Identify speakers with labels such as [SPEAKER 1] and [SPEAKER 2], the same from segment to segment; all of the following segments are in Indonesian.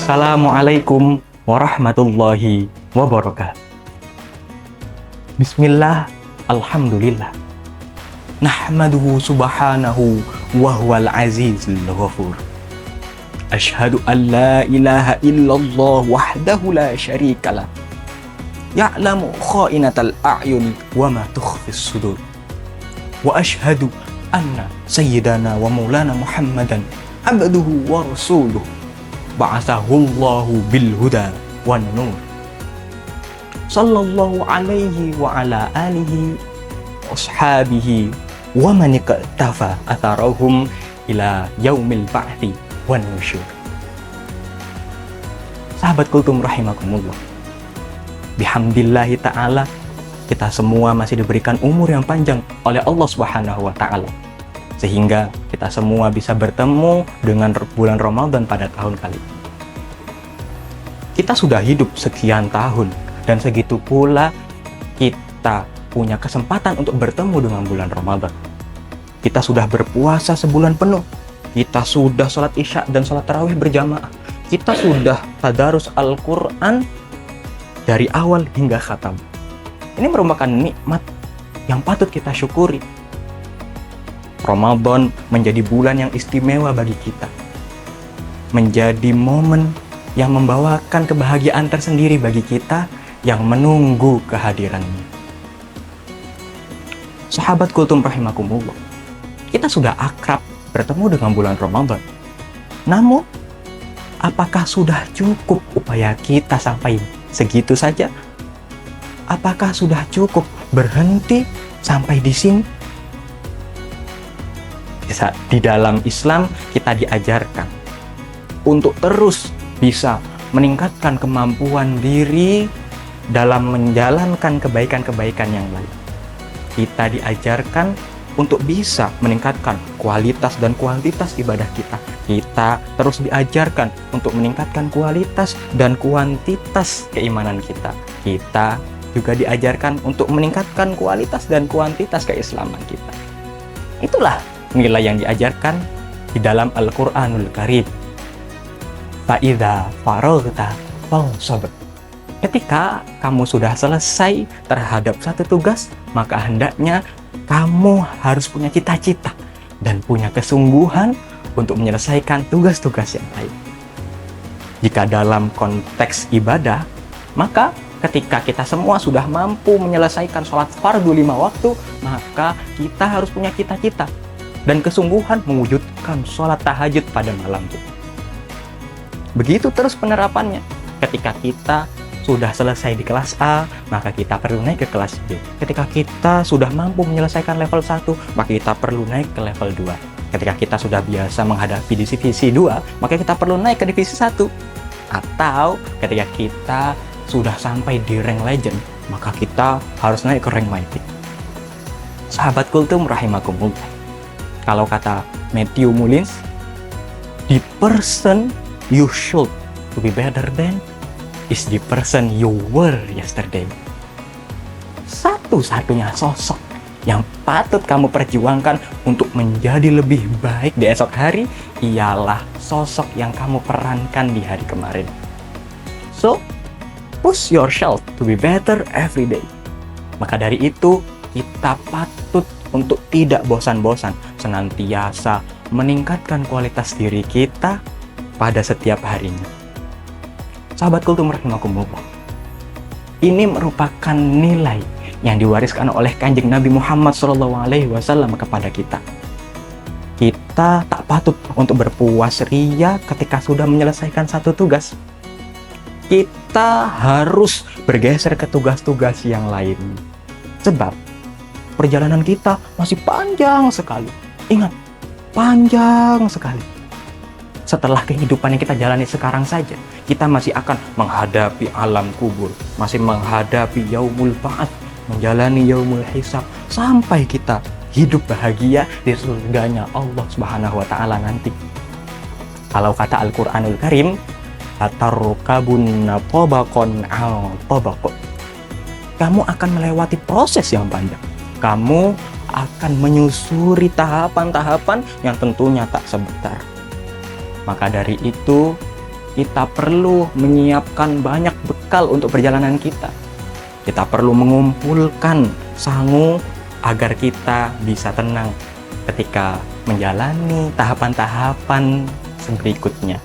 [SPEAKER 1] Assalamualaikum warahmatullahi wabarakatuh. Bismillah, alhamdulillah. Nahmaduhu subhanahu wa huwal azizul ghafur. Ashhadu an la ilaha illallah wahdahu la syarikalah. Ya'lamu kha'inatal a'yuni wa ma tukhfis sudur. Wa ashhadu anna sayyidana wa maulana Muhammadan abduhu wa rasuluh. Ba'athahullahu bil huda wan nur. Sallallahu alaihi wa ala alihi ashabihi wa man iqtafa atharahum ila yaumil ba'thi wan nusyur. Sahabat kultum rahimakumullah. Bihamdillahi ta'ala, kita semua masih diberikan umur yang panjang oleh Allah Subhanahu wa ta'ala, sehingga kita semua bisa bertemu dengan bulan Ramadan pada tahun kali ini. Kita sudah hidup sekian tahun, dan segitu pula kita punya kesempatan untuk bertemu dengan bulan Ramadan. Kita sudah berpuasa sebulan penuh, kita sudah sholat isya dan sholat tarawih berjamaah, kita sudah tadarus Al-Quran dari awal hingga khatam. Ini merupakan nikmat yang patut kita syukuri. Ramadan menjadi bulan yang istimewa bagi kita, menjadi momen yang membawakan kebahagiaan tersendiri bagi kita yang menunggu kehadirannya. Sahabat kultum rahimakumullah, kita sudah akrab bertemu dengan bulan Ramadan. Namun, apakah sudah cukup upaya kita sampai segitu saja? Apakah sudah cukup berhenti sampai di sini? Di dalam Islam kita diajarkan untuk terus bisa meningkatkan kemampuan diri dalam menjalankan kebaikan-kebaikan yang lain. Kita diajarkan untuk bisa meningkatkan kualitas dan kuantitas ibadah kita. Kita terus diajarkan untuk meningkatkan kualitas dan kuantitas keimanan kita. Kita juga diajarkan untuk meningkatkan kualitas dan kuantitas keislaman kita. Itulah nilai yang diajarkan di dalam Al-Quranul Karim. Fa'idha faraghta fansab. Ketika kamu sudah selesai terhadap satu tugas, maka hendaknya kamu harus punya cita-cita dan punya kesungguhan untuk menyelesaikan tugas-tugas yang lain. Jika dalam konteks ibadah, maka ketika kita semua sudah mampu menyelesaikan sholat fardu 5 waktu, maka kita harus punya cita-cita dan kesungguhan mewujudkan sholat tahajud pada malam itu. Begitu terus penerapannya. Ketika kita sudah selesai di kelas A, maka kita perlu naik ke kelas B. Ketika kita sudah mampu menyelesaikan level 1, maka kita perlu naik ke level 2. Ketika kita sudah biasa menghadapi divisi 2, maka kita perlu naik ke divisi 1. Atau ketika kita sudah sampai di rank legend, maka kita harus naik ke rank mighty. Sahabat kultum rahimakumullah. Kalau kata Matthew Mullins, the person you should to be better than is the person you were yesterday. Satu-satunya sosok yang patut kamu perjuangkan untuk menjadi lebih baik di esok hari ialah sosok yang kamu perankan di hari kemarin. So, push yourself to be better every day. Maka dari itu, kita patut untuk tidak bosan-bosan senantiasa meningkatkan kualitas diri kita pada setiap harinya. Sahabat kultum rahimakumullah, ini merupakan nilai yang diwariskan oleh Kanjeng Nabi Muhammad SAW kepada kita. Kita tak patut untuk berpuas ria ketika sudah menyelesaikan satu tugas. Kita harus bergeser ke tugas-tugas yang lain. Sebab perjalanan kita masih panjang sekali. Ingat, panjang sekali. Setelah kehidupan yang kita jalani sekarang saja, kita masih akan menghadapi alam kubur, masih menghadapi yaumul ba'ats, menjalani yaumul hisab, sampai kita hidup bahagia di surganya Allah Subhanahu wa ta'ala nanti. Kalau kata Al-Quranul Karim, atarukabunna tabaqan al tabaq. Kamu akan melewati proses yang panjang. Kamu akan menyusuri tahapan-tahapan yang tentunya tak sebentar. Maka dari itu, kita perlu menyiapkan banyak bekal untuk perjalanan kita. Kita perlu mengumpulkan sangu agar kita bisa tenang ketika menjalani tahapan-tahapan berikutnya.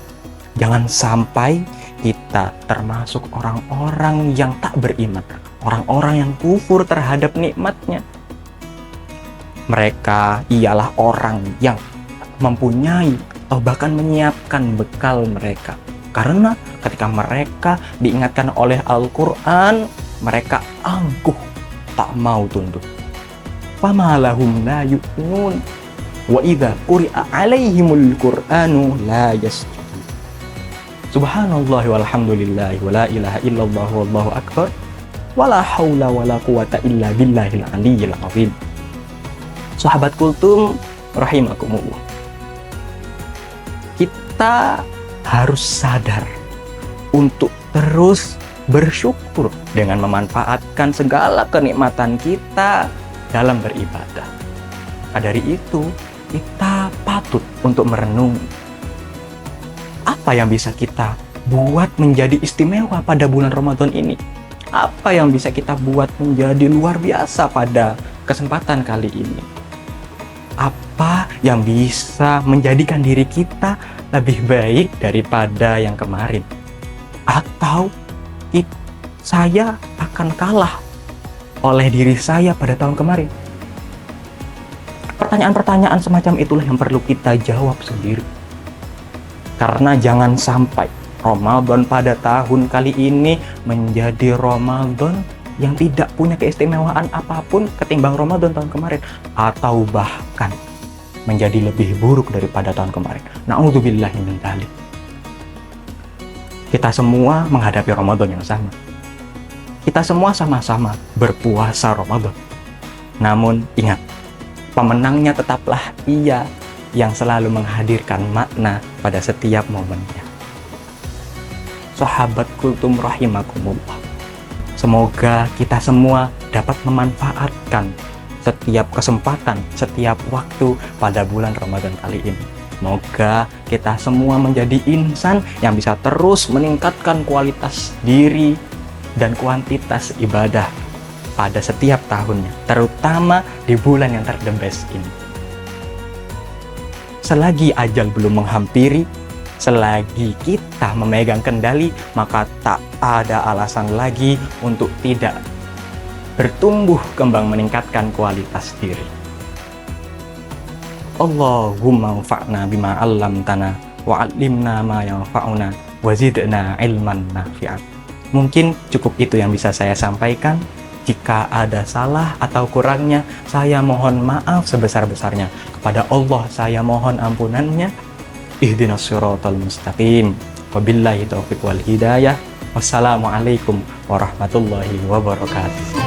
[SPEAKER 1] Jangan sampai kita termasuk orang-orang yang tak beriman, orang-orang yang kufur terhadap nikmatnya. Mereka ialah orang yang mempunyai atau bahkan menyiapkan bekal mereka. Karena ketika mereka diingatkan oleh Al-Quran, mereka angkuh, tak mau tunduk. فَمَا لَهُمْ لَا يُؤْمِنُونَ وَإِذَا قُرِئَ عَلَيْهِمُ الْقُرْآنُ لَا يَسْجُدُونَ. Subhanallah walhamdulillah wa la ilaha illallah wallahu akbar wa la hawla wa la quwata illa billahil aliyyil azim. Sahabat Kultum rahimakumullah, kita harus sadar untuk terus bersyukur dengan memanfaatkan segala kenikmatan kita dalam beribadah. Dari itu, kita patut untuk merenungi apa yang bisa kita buat menjadi istimewa pada bulan Ramadan ini. Apa yang bisa kita buat menjadi luar biasa pada kesempatan kali ini. Apa yang bisa menjadikan diri kita lebih baik daripada yang kemarin. Atau saya akan kalah oleh diri saya pada tahun kemarin. Pertanyaan-pertanyaan semacam itulah yang perlu kita jawab sendiri. Karena jangan sampai Ramadan pada tahun kali ini menjadi Ramadan yang tidak punya keistimewaan apapun ketimbang Ramadan tahun kemarin, atau bahkan menjadi lebih buruk daripada tahun kemarin. Na'udzubillahi min dzalik. Kita semua menghadapi Ramadan yang sama. Kita semua sama-sama berpuasa Ramadan. Namun ingat, pemenangnya tetaplah Ia yang selalu menghadirkan makna pada setiap momennya. Sahabat Kultum rahimakumullah, semoga kita semua dapat memanfaatkan setiap kesempatan, setiap waktu pada bulan Ramadan kali ini. Semoga kita semua menjadi insan yang bisa terus meningkatkan kualitas diri dan kuantitas ibadah pada setiap tahunnya, terutama di bulan yang ter-the best ini. Selagi ajal belum menghampiri, selagi kita memegang kendali, maka tak ada alasan lagi untuk tidak bertumbuh kembang meningkatkan kualitas diri. Allahumma anfa'na bima 'allamtana wa 'allimna ma yanfa'una wa zidna ilman nafi'an. Mungkin cukup itu yang bisa saya sampaikan. Jika ada salah atau kurangnya, saya mohon maaf sebesar-besarnya. Kepada Allah saya mohon ampunannya. Ihdinas siratal mustaqim. Wabillahi taufiq wal hidayah. Wassalamualaikum warahmatullahi wabarakatuh.